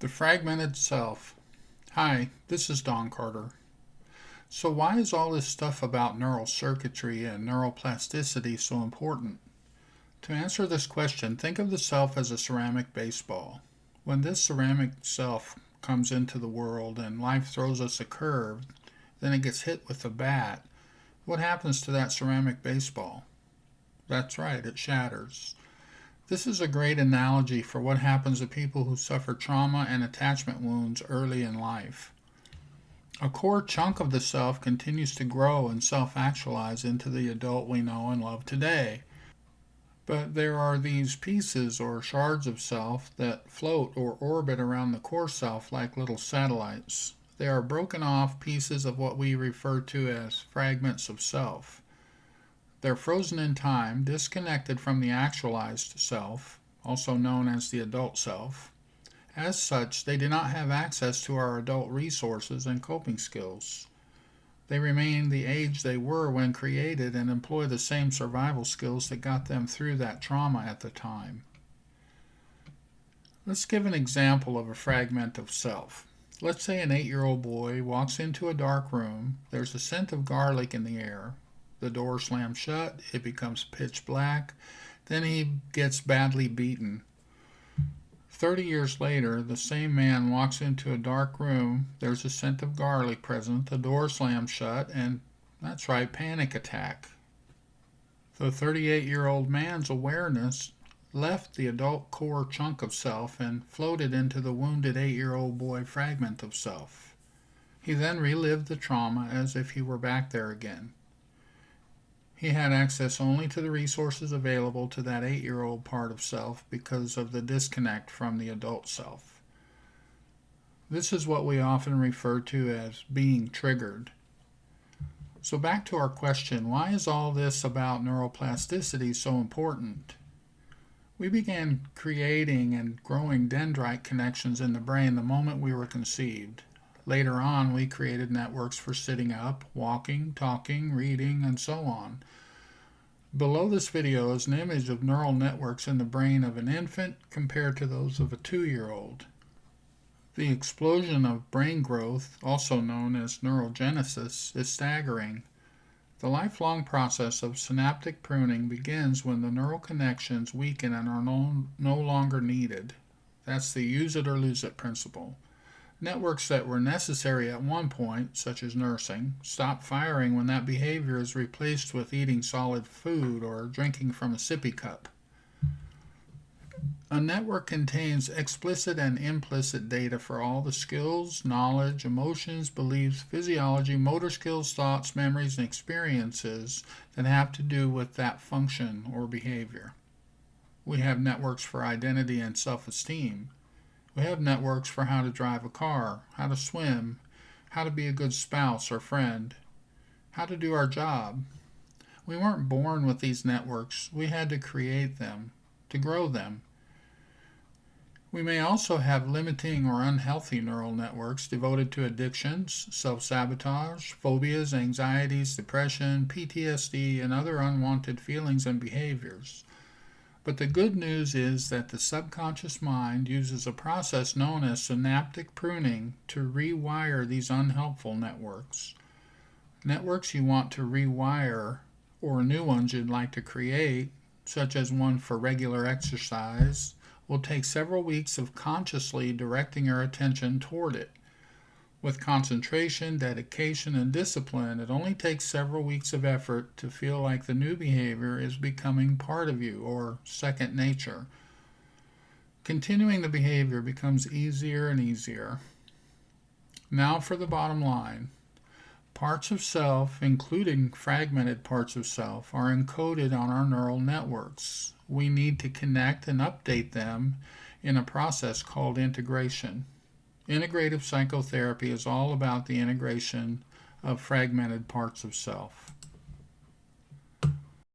The fragmented self. Hi, this is Don Carter. So why is all this stuff about neural circuitry and neuroplasticity so important? To answer this question, think of the self as a ceramic baseball. When this ceramic self comes into the world and life throws us a curve, then it gets hit with a bat, what happens to that ceramic baseball? That's right, it shatters. This is a great analogy for what happens to people who suffer trauma and attachment wounds early in life. A core chunk of the self continues to grow and self-actualize into the adult we know and love today. But there are these pieces or shards of self that float or orbit around the core self like little satellites. They are broken off pieces of what we refer to as fragments of self. They're frozen in time, disconnected from the actualized self, also known as the adult self. As such, they do not have access to our adult resources and coping skills. They remain the age they were when created and employ the same survival skills that got them through that trauma at the time. Let's give an example of a fragment of self. Let's say an 8-year-old boy walks into a dark room. There's a scent of garlic in the air. The door slams shut, it becomes pitch black, then he gets badly beaten. 30 years later, the same man walks into a dark room, there's a scent of garlic present, the door slams shut, and that's right, panic attack. The 38-year-old man's awareness left the adult core chunk of self and floated into the wounded 8-year-old boy fragment of self. He then relived the trauma as if he were back there again. He had access only to the resources available to that 8-year-old part of self because of the disconnect from the adult self. This is what we often refer to as being triggered. So back to our question, why is all this about neuroplasticity so important? We began creating and growing dendrite connections in the brain the moment we were conceived. Later on, we created networks for sitting up, walking, talking, reading, and so on. Below this video is an image of neural networks in the brain of an infant compared to those of a 2-year-old. The explosion of brain growth, also known as neurogenesis, is staggering. The lifelong process of synaptic pruning begins when the neural connections weaken and are no longer needed. That's the use it or lose it principle. Networks that were necessary at one point, such as nursing, stop firing when that behavior is replaced with eating solid food or drinking from a sippy cup. A network contains explicit and implicit data for all the skills, knowledge, emotions, beliefs, physiology, motor skills, thoughts, memories, and experiences that have to do with that function or behavior. We have networks for identity and self-esteem. We have networks for how to drive a car, how to swim, how to be a good spouse or friend, how to do our job. We weren't born with these networks. We had to create them, to grow them. We may also have limiting or unhealthy neural networks devoted to addictions, self-sabotage, phobias, anxieties, depression, PTSD, and other unwanted feelings and behaviors. But the good news is that the subconscious mind uses a process known as synaptic pruning to rewire these unhelpful networks. Networks you want to rewire or new ones you'd like to create, such as one for regular exercise, will take several weeks of consciously directing your attention toward it. With concentration, dedication, and discipline, it only takes several weeks of effort to feel like the new behavior is becoming part of you, or second nature. Continuing the behavior becomes easier and easier. Now for the bottom line. Parts of self, including fragmented parts of self, are encoded on our neural networks. We need to connect and update them in a process called integration. Integrative psychotherapy is all about the integration of fragmented parts of self.